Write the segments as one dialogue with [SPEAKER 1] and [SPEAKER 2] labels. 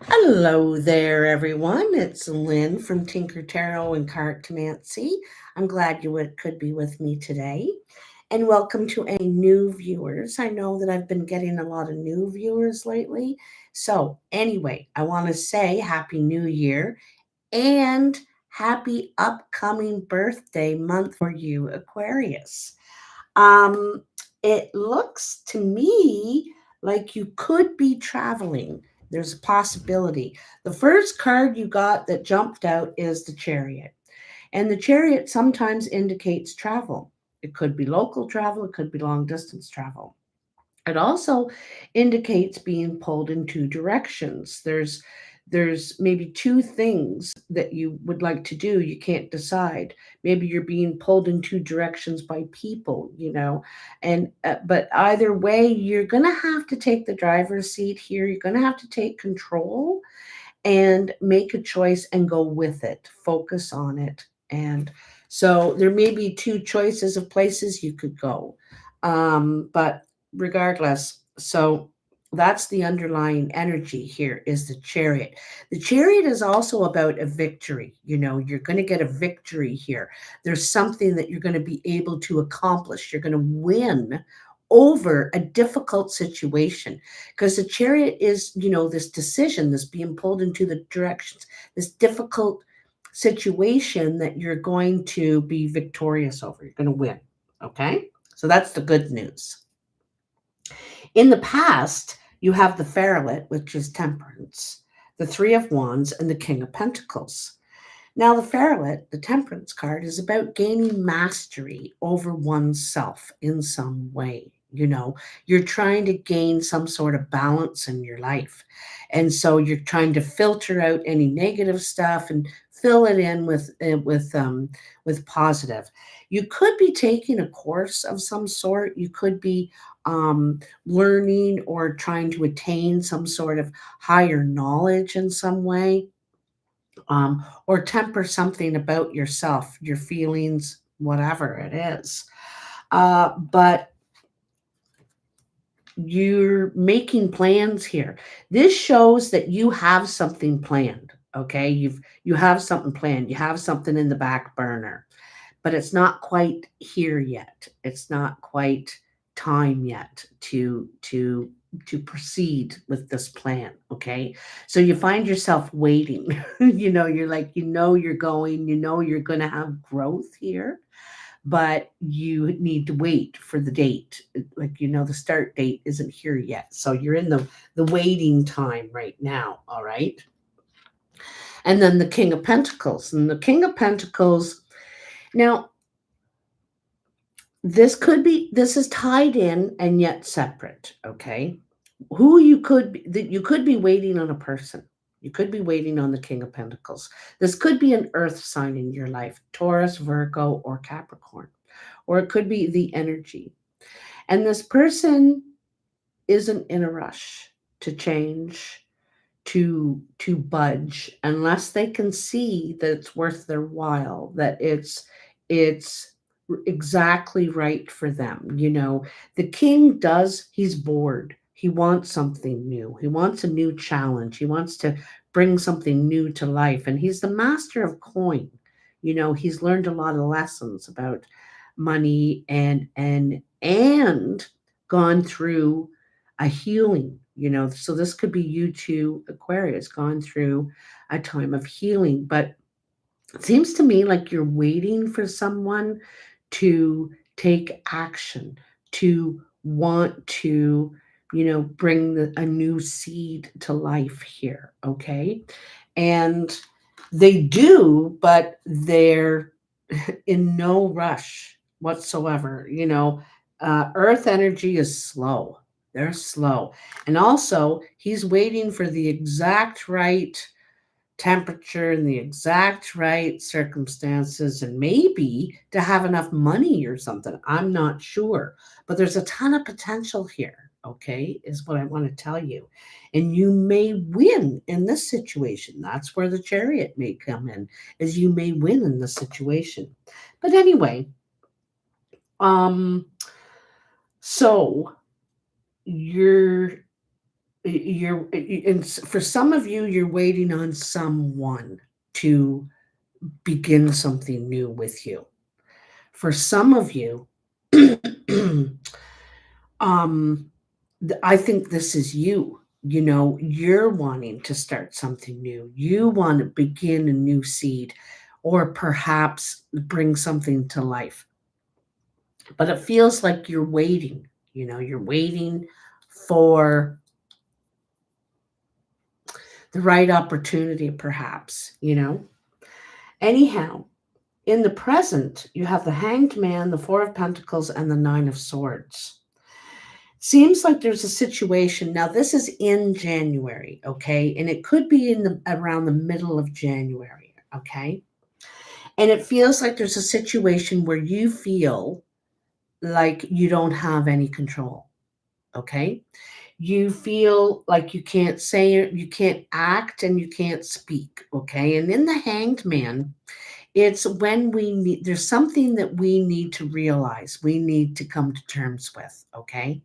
[SPEAKER 1] Hello there, everyone. It's Lynn from Tinker Tarot and Cartomancy. I'm glad you could be with me today. And welcome to any new viewers. I know that I've been getting a lot of new viewers lately. So, anyway, I want to say Happy New Year and happy upcoming birthday month for you, Aquarius. Um, it looks to me like you could be traveling. There's a possibility. The first card you got that jumped out is the Chariot. And the Chariot sometimes indicates travel. It could be local travel, it could be long distance travel. It also indicates being pulled in two directions. There's maybe two things that you would like to do. You can't decide. Maybe you're being pulled in two directions by people. And but either way, you're going to have to take the driver's seat here. You're going to have to take control and make a choice and go with it. Focus on it. And so there may be two choices of places you could go. But regardless, so that's the underlying energy here is the Chariot. The Chariot is also about a victory. You're going to get a victory here. There's something that you're going to be able to accomplish. You're going to win over a difficult situation, because the Chariot is, this decision, this being pulled into the directions, this difficult situation that you're going to be victorious over. You're going to win. Okay. So that's the good news. In the past, you have the Ferret, which is temperance, the Three of Wands, and the King of Pentacles. Now, the Ferret, the temperance card, is about gaining mastery over oneself in some way. You're trying to gain some sort of balance in your life. And so you're trying to filter out any negative stuff and fill it in with positive. You could be taking a course of some sort. You could be learning or trying to attain some sort of higher knowledge in some way, or temper something about yourself, your feelings, whatever it is. But you're making plans here. This shows that you have something planned. Okay, you have something planned. You have something in the back burner, but it's not quite here yet. It's not quite time yet to proceed with this plan. Okay, so you find yourself waiting. You're like, you're going, you're going to have growth here, but you need to wait for the date. Like, the start date isn't here yet, so you're in the waiting time right now. All right. And then the King of Pentacles, and the King of Pentacles, now this is tied in and yet separate. Okay, who you could be, that you could be waiting on a person. You could be waiting on the King of Pentacles. This could be an earth sign in your life: Taurus, Virgo, or Capricorn. Or it could be the energy. And this person isn't in a rush to change, to budge, unless they can see that it's worth their while, that it's exactly right for them. The king he's bored. He wants something new. He wants a new challenge. He wants to bring something new to life. And he's the master of coin. He's learned a lot of lessons about money and gone through a healing. So this could be you too, Aquarius, gone through a time of healing. But it seems to me like you're waiting for someone to take action, to want to, bring a new seed to life here. Okay. And they do, but they're in no rush whatsoever. Earth energy is slow. They're slow. And also, he's waiting for the exact right temperature and the exact right circumstances, and maybe to have enough money or something. I'm not sure. But there's a ton of potential here, okay, is what I want to tell you. And you may win in this situation. That's where the Chariot may come in, is you may win in this situation. But anyway, so you're and for some of you, you're waiting on someone to begin something new with you. For some of you, um, I think this is you. You know, you're wanting to start something new. You want to begin a new seed or perhaps bring something to life. But it feels like you're waiting. You know, you're waiting for the right opportunity, perhaps, you know. Anyhow, in the present, you have the Hanged Man, the Four of Pentacles, and the Nine of Swords. Seems like there's a situation. Now, this is in January, okay? And it could be in the around the middle of January, okay? And it feels like there's a situation where you feel like you don't have any control, okay? You feel like you can't say it, you can't act, and you can't speak, okay? And in the Hanged Man, it's when we need, there's something that we need to realize, we need to come to terms with, okay?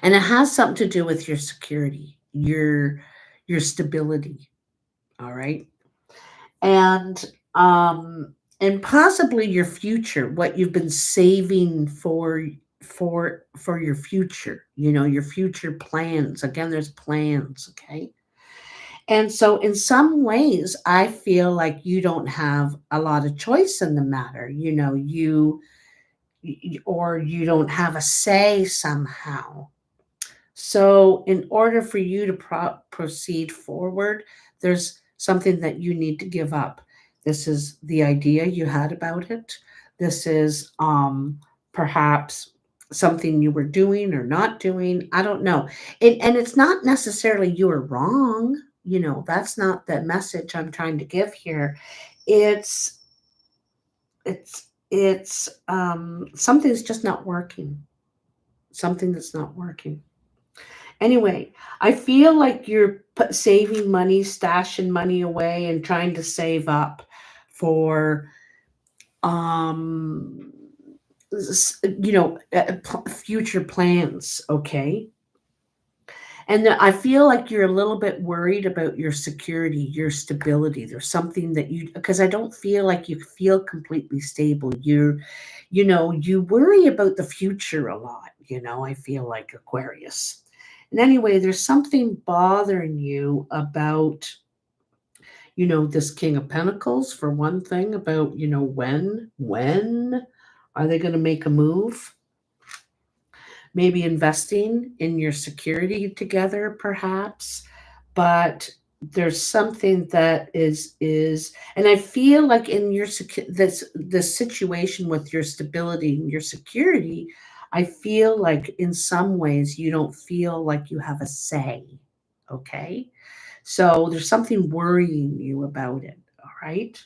[SPEAKER 1] And it has something to do with your security, your stability, all right? And and possibly your future, what you've been saving for your future, you know, your future plans. Again, there's plans, okay? And so in some ways, I feel like you don't have a lot of choice in the matter. You know, or you don't have a say somehow. So, in order for you to proceed forward, there's something that you need to give up. This is the idea you had about it. This is perhaps something you were doing or not doing. I don't know. And it's not necessarily you are wrong. You know, that's not the message I'm trying to give here. It's it's something that's just not working. Something that's not working. Anyway, I feel like you're saving money, stashing money away, and trying to save up for, um, future plans. Okay, and I feel like you're a little bit worried about your security, your stability. There's something that you, because I don't feel like you feel completely stable. You worry about the future a lot. You know, I feel like Aquarius. And anyway, there's something bothering you about, this King of Pentacles, for one thing, about, when are they going to make a move? Maybe investing in your security together, perhaps. But there's something that is and I feel like in your this situation with your stability and your security, I feel like in some ways you don't feel like you have a say. Okay, so there's something worrying you about it. All right.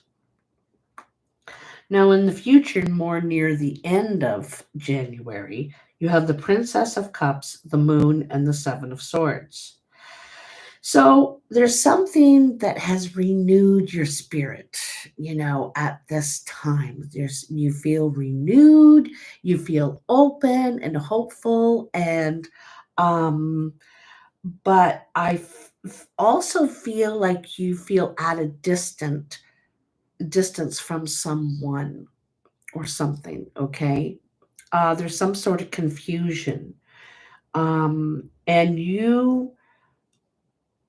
[SPEAKER 1] Now, in the future, more near the end of January, you have the Princess of Cups, the Moon, and the Seven of Swords. So there's something that has renewed your spirit, at this time. You feel renewed, you feel open and hopeful, and um, but also feel like you feel at a distance from someone or something. Okay, there's some sort of confusion, and you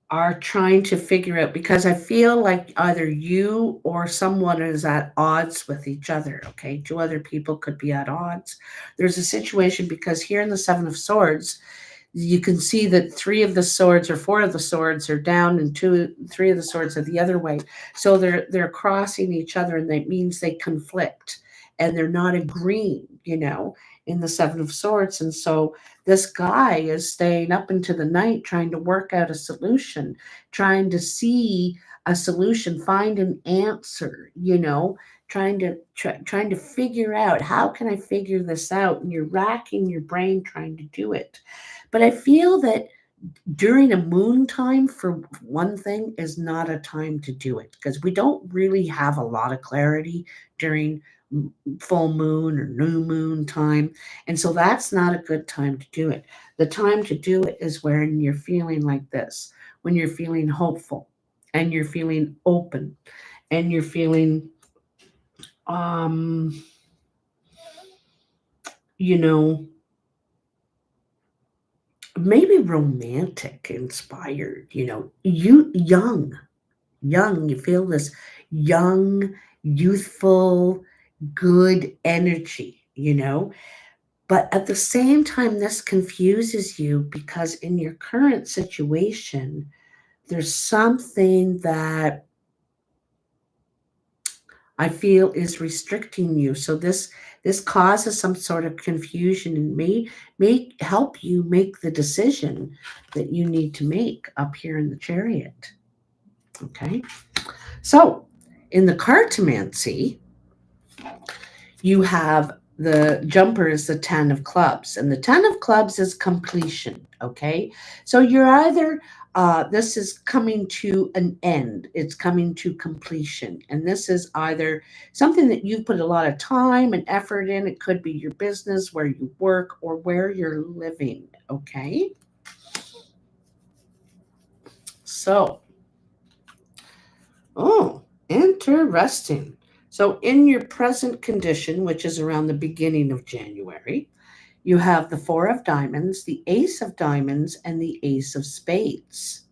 [SPEAKER 1] are trying to figure out, because I feel like either you or someone is at odds with each other. Okay, two other people could be at odds. There's a situation because here in the Seven of Swords, you can see that three of the swords or four of the swords are down, and three of the swords are the other way. So they're crossing each other, and that means they conflict and they're not agreeing, in the Seven of Swords. And so this guy is staying up into the night trying to work out a solution, trying to see a solution, find an answer, trying to figure out, how can I figure this out? And you're racking your brain trying to do it. But I feel that during a moon time, for one thing, is not a time to do it, because we don't really have a lot of clarity during full moon or new moon time. And so that's not a good time to do it. The time to do it is when you're feeling like this, when you're feeling hopeful and you're feeling open and you're feeling, um, you know, maybe romantic inspired, young, you feel this young, youthful, good energy. But at the same time, this confuses you because in your current situation, there's something that I feel is restricting you. So this causes some sort of confusion and may help you make the decision that you need to make up here in the chariot. Okay. So in the cartomancy, you have the jumper is the 10 of clubs, and the 10 of clubs is completion. Okay. So you're either, this is coming to an end, it's coming to completion. And this is either something that you've put a lot of time and effort in. It could be your business, where you work, or where you're living. Okay. So, oh, interesting. So, in your present condition, which is around the beginning of January, you have the four of diamonds, the ace of diamonds, and the ace of spades.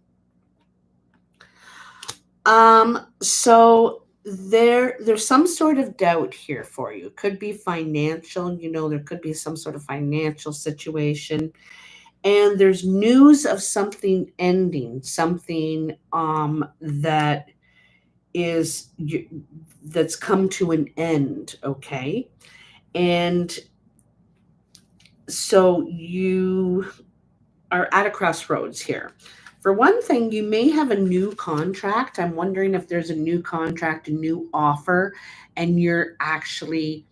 [SPEAKER 1] So there's some sort of doubt here for you. It could be financial, there could be some sort of financial situation. And there's news of something ending, something is that's come to an end, okay? And so you are at a crossroads here. For one thing, you may have a new contract. I'm wondering if there's a new contract, a new offer, and you're actually,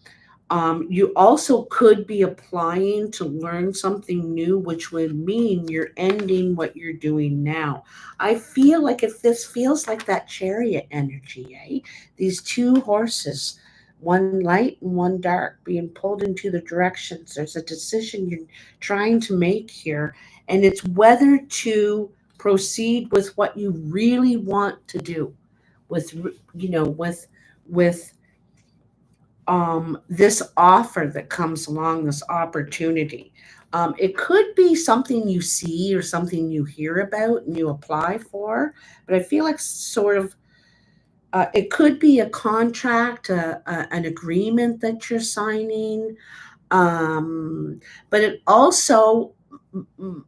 [SPEAKER 1] you also could be applying to learn something new, which would mean you're ending what you're doing now. I feel like if this feels like that chariot energy, these two horses, one light and one dark, being pulled into the directions. There's a decision you're trying to make here, and it's whether to proceed with what you really want to do, with with this offer that comes along, this opportunity. It could be something you see or something you hear about and you apply for, but I feel like sort of it could be a contract, an agreement that you're signing, but it also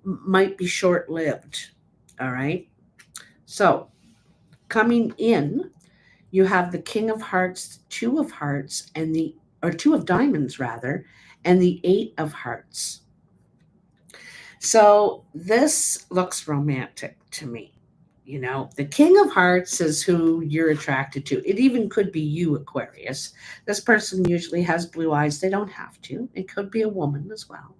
[SPEAKER 1] might be short lived. All right. So coming in, you have the King of Hearts, Two of Hearts, or Two of Diamonds rather, and the Eight of Hearts. So this looks romantic to me. The King of Hearts is who you're attracted to. It even could be you, Aquarius. This person usually has blue eyes. They don't have to. It could be a woman as well.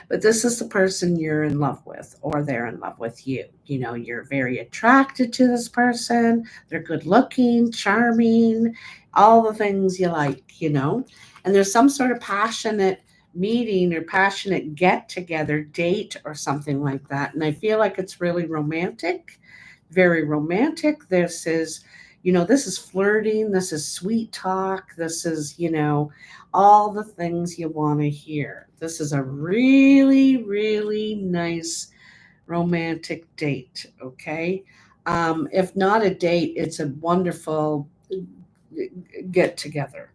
[SPEAKER 1] But this is the person you're in love with, or they're in love with you. You're very attracted to this person. They're good looking, charming, all the things you like. And there's some sort of passionate meeting or passionate get together, date, or something like that. And I feel like it's really romantic, very romantic. This is flirting. This is sweet talk. This is, all the things you want to hear. This is a really, really nice romantic date. Okay. If not a date, it's a wonderful get together.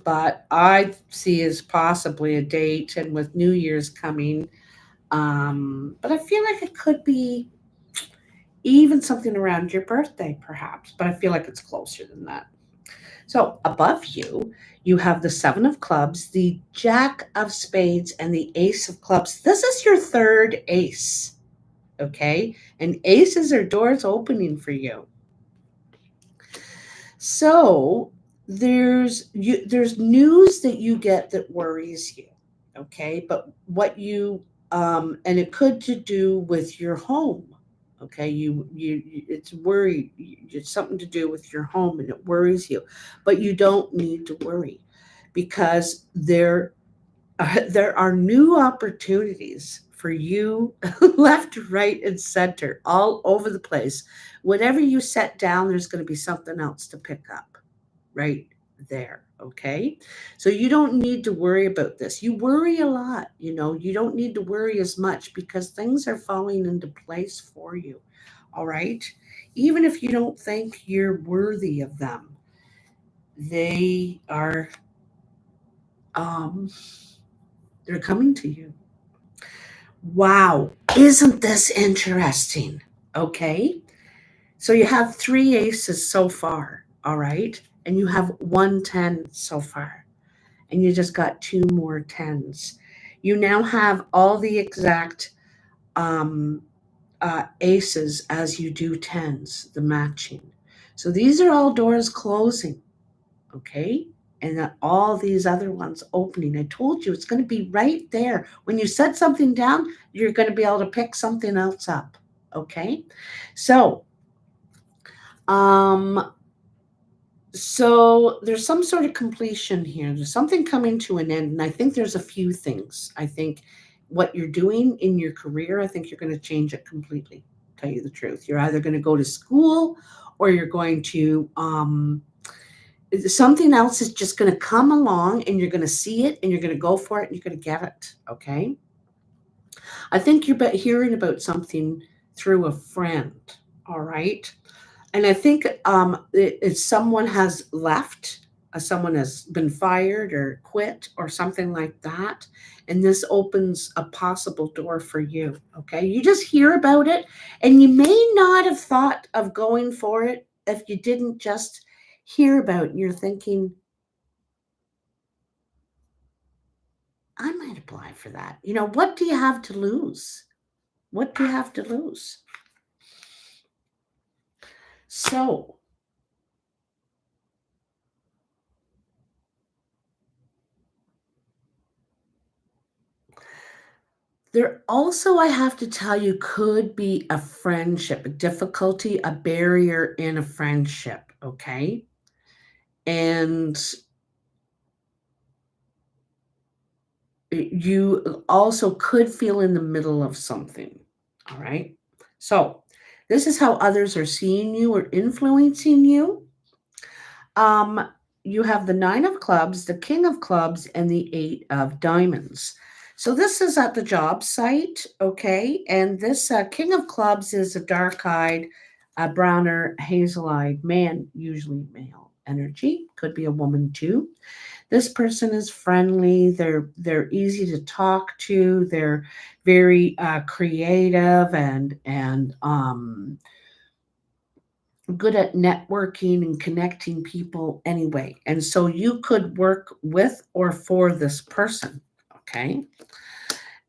[SPEAKER 1] But I see as possibly a date, and with New Year's coming, but I feel like it could be even something around your birthday, perhaps, but I feel like it's closer than that. So above you, you have the Seven of Clubs, the Jack of Spades, and the Ace of Clubs. This is your third ace, okay? And aces are doors opening for you. So there's news that you get that worries you, okay? But and it could to do with your home, Okay, it's worry. It's something to do with your home, and it worries you, but you don't need to worry because there are new opportunities for you left, right, and center, all over the place. Whatever you set down, there's going to be something else to pick up right there. Okay. So you don't need to worry about this. You worry a lot, you don't need to worry as much because things are falling into place for you. All right. Even if you don't think you're worthy of them, they are, um, they're coming to you. Wow, isn't this interesting? Okay, so you have three aces so far, all right, and you have 1 10 so far, and you just got two more tens. You now have all the exact um, aces as you do tens, the matching. So these are all doors closing, okay? And that all these other ones opening. I told you it's going to be right there. When you set something down, you're going to be able to pick something else up, okay? So, um, so there's some sort of completion here. There's something coming to an end, and I think there's a few things. I think what you're doing in your career, I think you're going to change it completely. Tell you the truth, you're either going to go to school or you're going to something else is just going to come along and you're going to see it and you're going to go for it and you're going to get it. Okay. I think you're hearing about something through a friend. All right. And I think if someone has left, someone has been fired or quit or something like that. And this opens a possible door for you. Okay. You just hear about it and you may not have thought of going for it if you didn't just hear about it. You're thinking, I might apply for that. What do you have to lose? What do you have to lose? So, there also, I have to tell you, could be a friendship, a difficulty, a barrier in a friendship. Okay. And you also could feel in the middle of something. All right. So, this is how others are seeing you or influencing you. Um, you have the nine of clubs, the king of clubs, and the eight of diamonds. So this is at the job site, okay? And this king of clubs is a dark-eyed, browner, hazel-eyed man, usually male energy. Could be a woman too. This person is friendly. They're easy to talk to. They're very creative and good at networking and connecting people anyway. And so you could work with or for this person. Okay.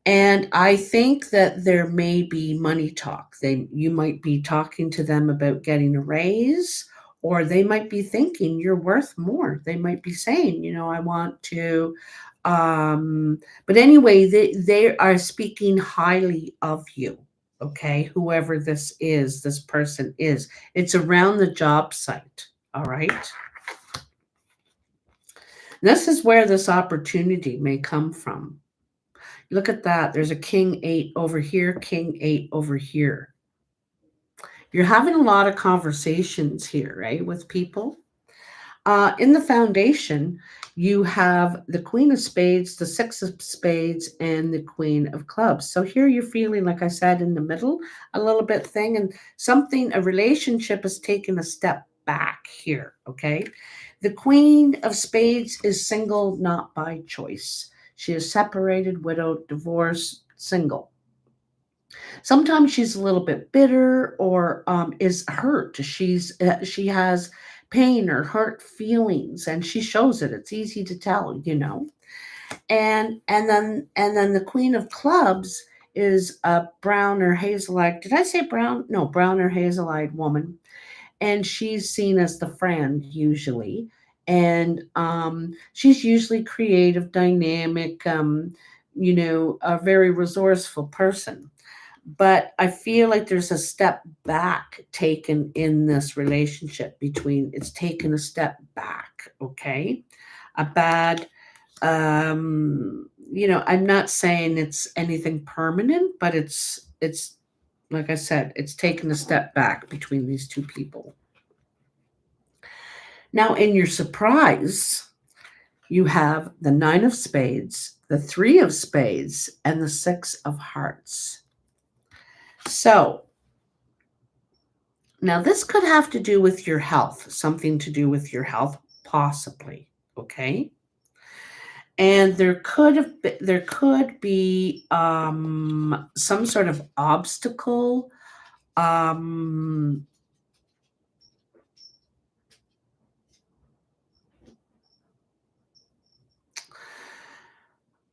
[SPEAKER 1] And I think that there may be money talk. You might be talking to them about getting a raise, or they might be thinking you're worth more. They might be saying, I want to. But anyway, they are speaking highly of you. Okay, whoever this person is, it's around the job site. All right. This is where this opportunity may come from. Look at that. There's a king eight over here, king eight over here. You're having a lot of conversations here, right, with people. In the foundation, you have the queen of spades, the six of spades, and the queen of clubs. So here you're feeling, like I said, in the middle, a little bit thing, and a relationship is taking a step back here, okay? The queen of spades is single, not by choice. She is separated, widowed, divorced, single. Sometimes she's a little bit bitter or is hurt. She has pain or hurt feelings, and she shows it. It's easy to tell. And then the queen of clubs is a brown or hazel-eyed. Did I say brown? No, brown or hazel-eyed woman, and she's seen as the friend usually, and she's usually creative, dynamic, a very resourceful person. But I feel like there's a step back taken in this relationship between it's taken a step back, okay? A bad I'm not saying it's anything permanent, but it's like I said, it's taken a step back between these two people. Now in your surprise, you have the 9 of spades, the 3 of spades, and the 6 of hearts. So now this could have to do with your health, something to do with your health, possibly. Okay. And there could be some sort of obstacle. Um,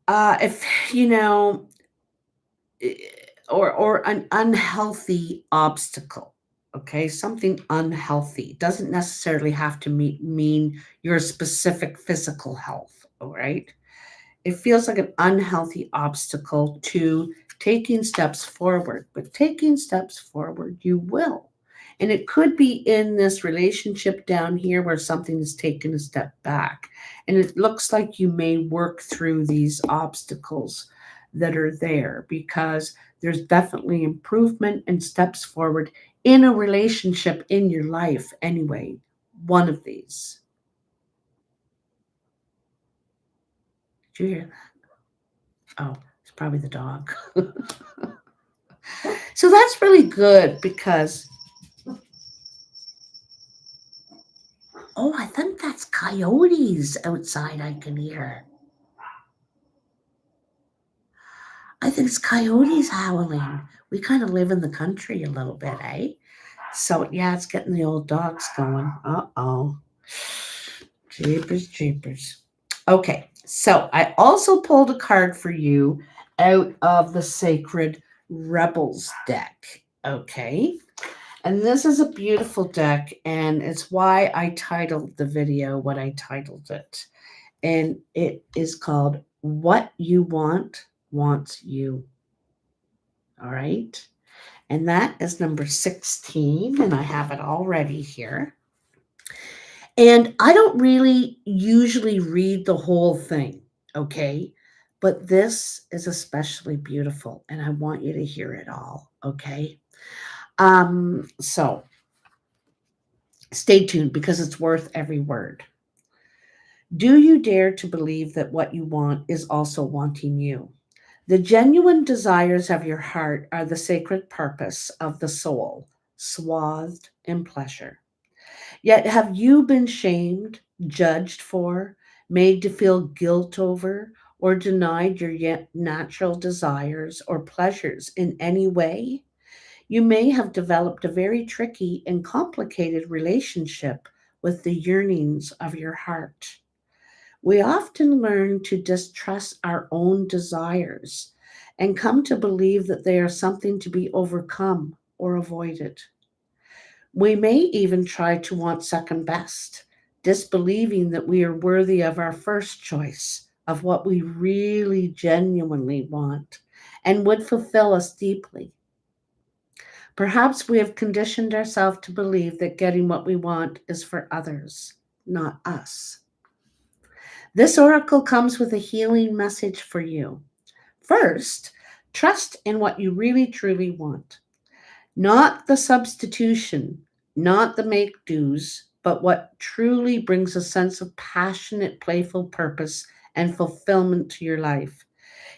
[SPEAKER 1] if you know, eh, or an unhealthy obstacle. Okay, something unhealthy doesn't necessarily have to mean your specific physical health. All right, it feels like an unhealthy obstacle to taking steps forward, but taking steps forward you will. And it could be in this relationship down here where something is taken a step back. And it looks like you may work through these obstacles that are there because there's definitely improvement and steps forward in a relationship in your life, anyway. One of these. Did you hear that? Oh, it's probably the dog. So that's really good because, oh, I think that's coyotes outside I can hear. I think it's coyotes howling. We kind of live in the country a little bit, eh? So, yeah, it's getting the old dogs going. Uh oh. Jeepers, jeepers. Okay, so I also pulled a card for you out of the Sacred Rebels deck. Okay. And this is a beautiful deck, and it's why I titled the video what I titled it. And it is called What You Want Wants You. All right. And that is number 16, and I have it already here. And I don't really usually read the whole thing, okay? But this is especially beautiful, and I want you to hear it all, okay? So stay tuned because it's worth every word. Do you dare to believe that what you want is also wanting you? The genuine desires of your heart are the sacred purpose of the soul, swathed in pleasure. Yet have you been shamed, judged for, made to feel guilt over, or denied your yet natural desires or pleasures in any way? You may have developed a very tricky and complicated relationship with the yearnings of your heart. We often learn to distrust our own desires and come to believe that they are something to be overcome or avoided. We may even try to want second best, disbelieving that we are worthy of our first choice, of what we really genuinely want and would fulfill us deeply. Perhaps we have conditioned ourselves to believe that getting what we want is for others, not us. This oracle comes with a healing message for you. First, trust in what you really truly want, not the substitution, not the make do's, but what truly brings a sense of passionate, playful purpose and fulfillment to your life.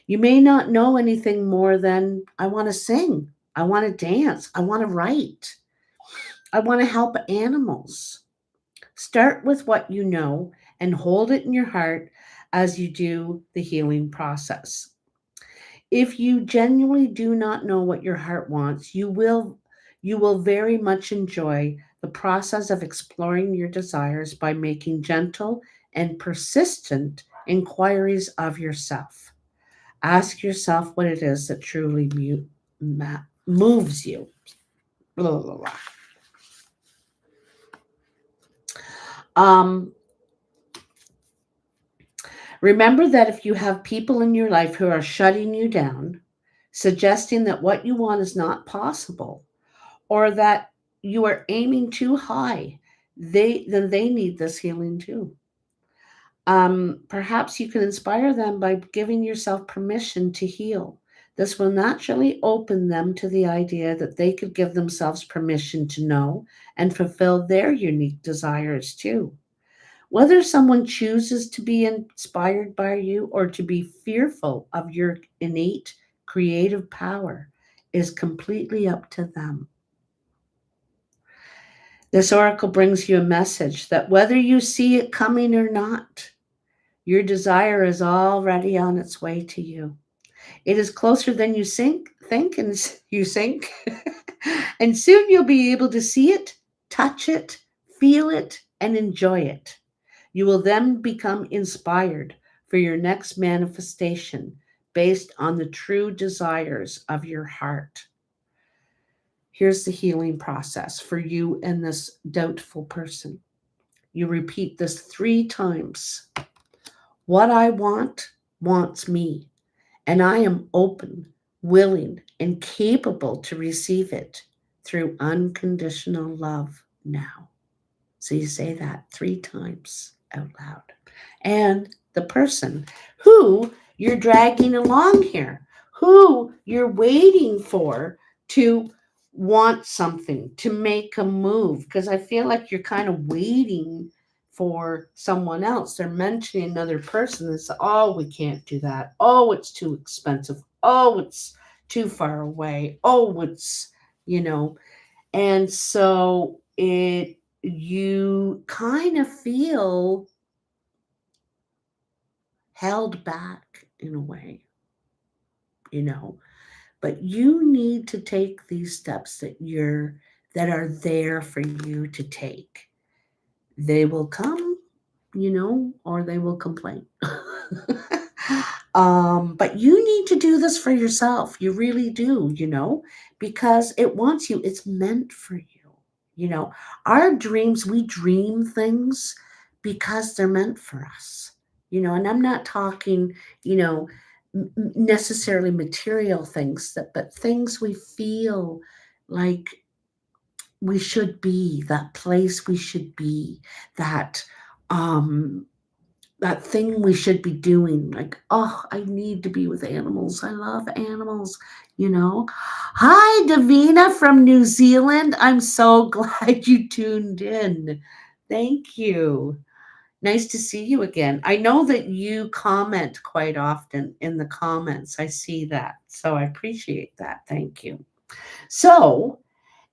[SPEAKER 1] You may not know anything more than I want to sing, I want to dance, I want to write, I want to help animals. Start with what you know and hold it in your heart as you do the healing process. If you genuinely do not know what your heart wants, you will very much enjoy the process of exploring your desires by making gentle and persistent inquiries of yourself. Ask yourself what it is that truly moves you. Blah, blah, blah. Um, Remember that if you have people in your life who are shutting you down, suggesting that what you want is not possible or that you are aiming too high. They need this healing too. Perhaps you can inspire them by giving yourself permission to heal. This will naturally open them to the idea that they could give themselves permission to know and fulfill their unique desires too. Whether someone chooses to be inspired by you or to be fearful of your innate creative power is completely up to them. This oracle brings you a message that whether you see it coming or not, your desire is already on its way to you. It is closer than you think, and you think. And soon you'll be able to see it, touch it, feel it, and enjoy it. You will then become inspired for your next manifestation based on the true desires of your heart. Here's the healing process for you and this doubtful person. You repeat this 3 times. What I want wants me, and I am open, willing, and capable to receive it through unconditional love now. So you say that 3 times out loud. And the person who you're dragging along here, who you're waiting for to want something, to make a move, because I feel like you're kind of waiting for someone else. They're mentioning another person and say, oh, we can't do that. Oh, it's too expensive. Oh, it's too far away. Oh, it's. And so you kind of feel held back in a way, you know. But you need to take these steps that are there for you to take. They will come, or they will complain. But you need to do this for yourself. You really do, because it wants you. It's meant for you. Our dreams, we dream things because they're meant for us. And I'm not talking, necessarily material things, but things we feel like we should be, that place we should be, that um that thing we should be doing, like, oh, I need to be with animals. I love animals, Hi, Davina from New Zealand. I'm so glad you tuned in. Thank you. Nice to see you again. I know that you comment quite often in the comments. I see that. So I appreciate that. Thank you. So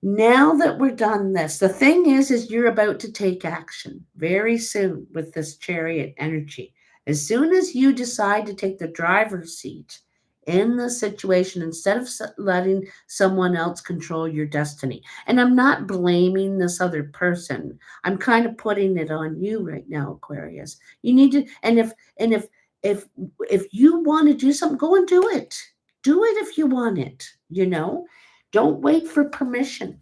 [SPEAKER 1] now that we're done this, the thing is you're about to take action very soon with this chariot energy. As soon as you decide to take the driver's seat in the situation instead of letting someone else control your destiny. And I'm not blaming this other person. I'm kind of putting it on you right now, Aquarius. You need to, and if you want to do something, go and do it. Do it if you want it. Don't wait for permission.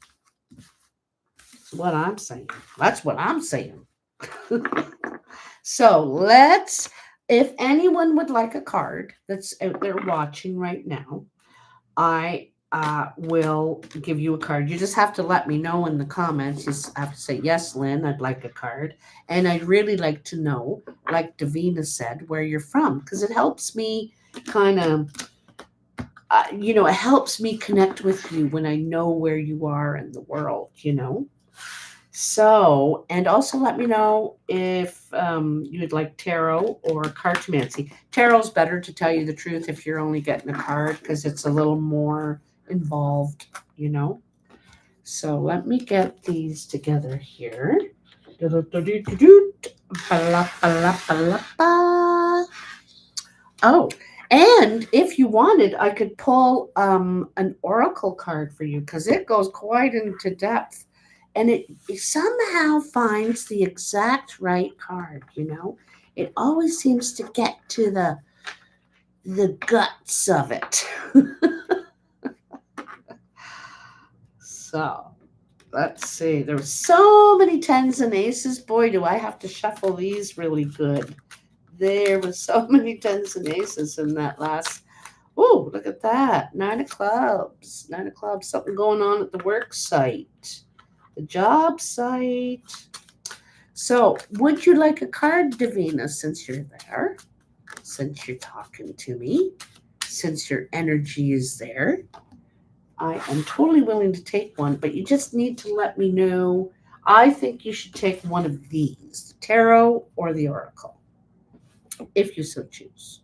[SPEAKER 1] That's what I'm saying. That's what I'm saying. So if anyone would like a card that's out there watching right now, I will give you a card. You just have to let me know in the comments. You just have to say, yes, Lynn, I'd like a card. And I'd really like to know, like Davina said, where you're from, because it helps me kind of it helps me connect with you when I know where you are in the world, So, and also let me know if you would like tarot or cartomancy. Tarot's better, to tell you the truth, if you're only getting a card, because it's a little more involved, So let me get these together here. Oh, and if you wanted, I could pull an oracle card for you, because it goes quite into depth, and it somehow finds the exact right card. It always seems to get to the guts of it. So let's see. There were so many tens and aces. Boy, do I have to shuffle these really good. There was so many tens and aces in that last Oh, look at that. 9 of clubs. 9 of clubs. Something going on at the work site, the job site. So, would you like a card, Davina, since you're there? Since you're talking to me? Since your energy is there? I am totally willing to take one, but you just need to let me know. I think you should take one of these, the tarot or the oracle, if you so choose.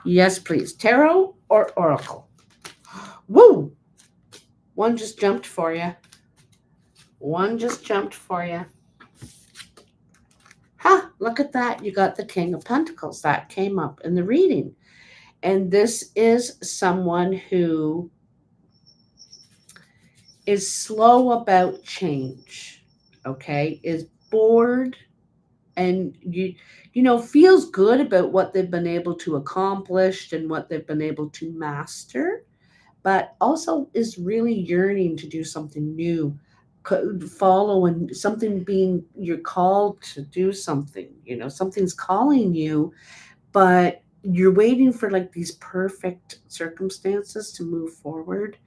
[SPEAKER 1] Yes, please. Tarot or oracle? Woo! One just jumped for you. One just jumped for you. Ha! Look at that. You got the King of Pentacles. That came up in the reading. And this is someone who is slow about change, okay? Is bored and feels good about what they've been able to accomplish and what they've been able to master, but also is really yearning to do something new, follow and something, being you're called to do something, something's calling you, but you're waiting for like these perfect circumstances to move forward,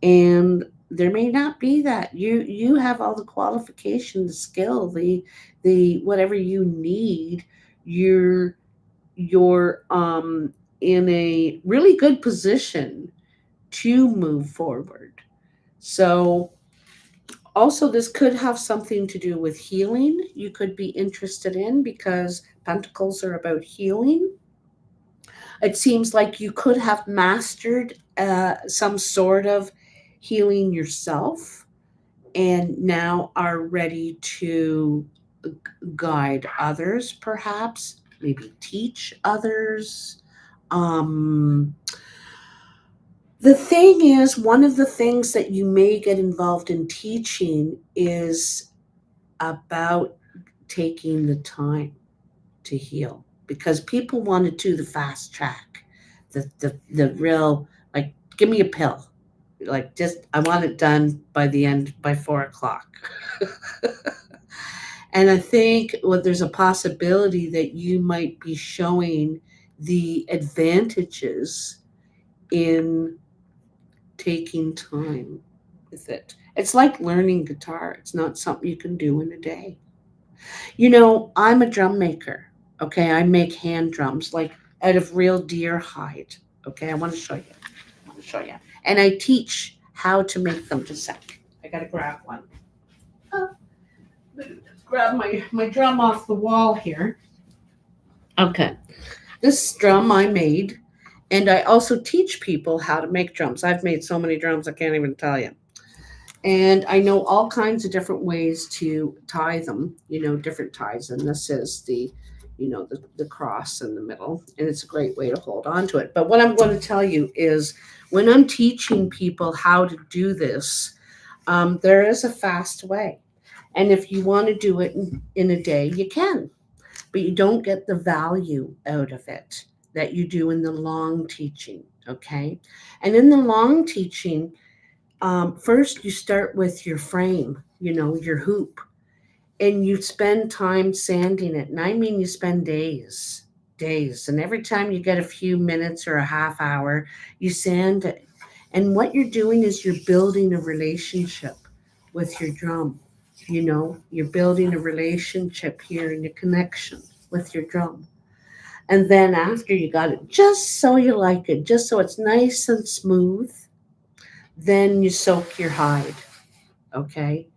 [SPEAKER 1] and there may not be that. You have all the qualification, the skill, the whatever you need. You're in a really good position to move forward. So also this could have something to do with healing. You could be interested in, because pentacles are about healing. It seems like you could have mastered some sort of healing yourself and now are ready to guide others, perhaps, maybe teach others. Um, the thing is, one of the things that you may get involved in teaching is about taking the time to heal, because people want to do the fast track, the real, like, give me a pill, like, just I want it done by 4 o'clock. And I think there's a possibility that you might be showing the advantages in taking time with it. It's like learning guitar. It's not something you can do in a day. I'm a drum maker. Okay, I make hand drums, like out of real deer hide. Okay, I want to show you. And I teach how to make them. Just a sec. I gotta grab one. Oh, grab my drum off the wall here. Okay, this drum I made, and I also teach people how to make drums. I've made so many drums I can't even tell you. And I know all kinds of different ways to tie them, different ties. And this is the cross in the middle. And it's a great way to hold on to it. But what I'm going to tell you is, when I'm teaching people how to do this, there is a fast way. And if you want to do it in a day, you can. But you don't get the value out of it that you do in the long teaching. Okay. And in the long teaching, first you start with your frame, your hoop, and you spend time sanding it. And I mean, you spend days. And every time you get a few minutes or a half hour, you sand it. And what you're doing is you're building a relationship with your drum. You're building a relationship here in your connection with your drum. And then after you got it just so you like it, just so it's nice and smooth, then you soak your hide, okay?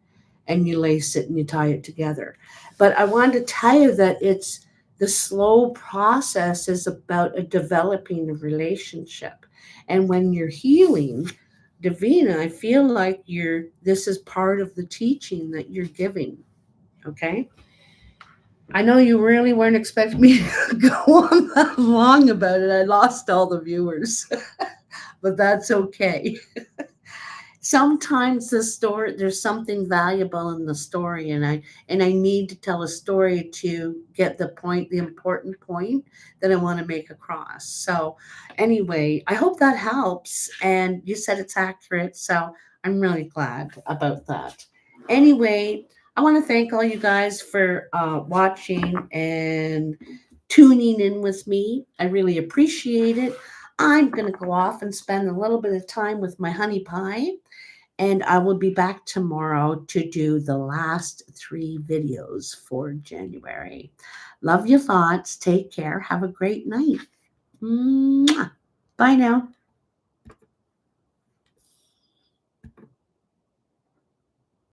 [SPEAKER 1] And you lace it and you tie it together. But I wanted to tell you that it's the slow process is about developing a relationship. And when you're healing, Davina, I feel like this is part of the teaching that you're giving, okay? I know you really weren't expecting me to go on that long about it. I lost all the viewers, but that's okay. Sometimes there's something valuable in the story, and I need to tell a story to get the important point that I want to make across. So anyway, I hope that helps, and you said it's accurate, so I'm really glad about that. Anyway, I want to thank all you guys for watching and tuning in with me. I really appreciate it. I'm going to go off and spend a little bit of time with my honey pie, and I will be back tomorrow to do the last 3 videos for January. Love your thoughts. Take care. Have a great night. Mwah. Bye now.